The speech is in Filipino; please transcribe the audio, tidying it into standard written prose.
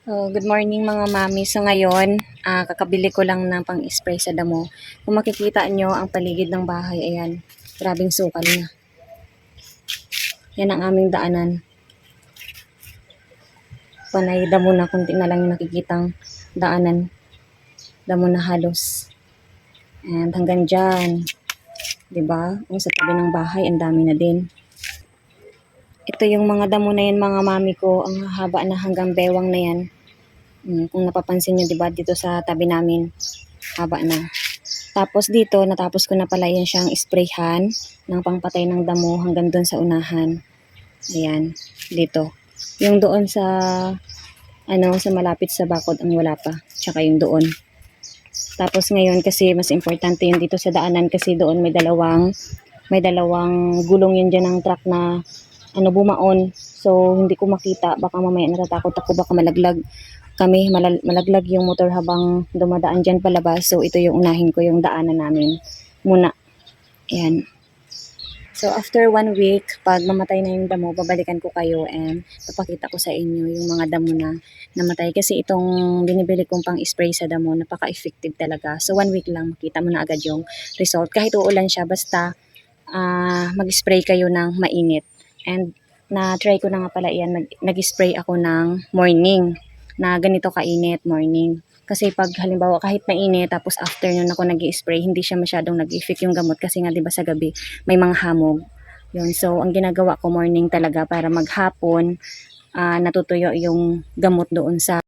Oh, good morning mga mami. So ngayon, kakabili ko lang ng pang-spray sa damo. Kung makikita nyo ang paligid ng bahay, ayan, grabing sukal na. Yan ang aming daanan. Panay damo na, kunti na lang yung nakikitang daanan. Damo na halos. And hanggang dyan, diba? Ang sa tabi ng bahay, ang dami na din. Ito yung mga damo na yan mga mami ko, ang haba na hanggang bewang na yan. Kung napapansin nyo, diba, dito sa tabi namin, haba na. Tapos dito, natapos ko na pala yan siyang sprayhan ng pangpatay ng damo hanggang doon sa unahan. Ayan, dito. Yung doon sa, sa malapit sa bakod ang wala pa. Tsaka yung doon. Tapos ngayon kasi mas importante yung dito sa daanan kasi doon may dalawang gulong yun dyan ng truck na bumaon. So, hindi ko makita. Baka mamaya natatakot ako, baka malaglag kami, malaglag yung motor habang dumadaan dyan palabas. So, ito yung unahin ko, yung daanan namin muna. Ayan. So, after 1 week, pag mamatay na yung damo, babalikan ko kayo and papakita ko sa inyo yung mga damo na namatay. Kasi itong binibili kong pang spray sa damo, napaka-effective talaga. So, 1 week lang, makita mo na agad yung result. Kahit uulan siya, basta mag-spray kayo ng mainit. And na-try ko na nga pala yan, nag-spray ako ng morning, na ganito kainit, morning. Kasi pag halimbawa kahit mainit tapos afternoon ako nag-i-spray, hindi siya masyadong nag-effect yung gamot kasi nga 'di ba sa gabi may mga hamog. Yun. So ang ginagawa ko morning talaga para maghapon natutuyo yung gamot doon sa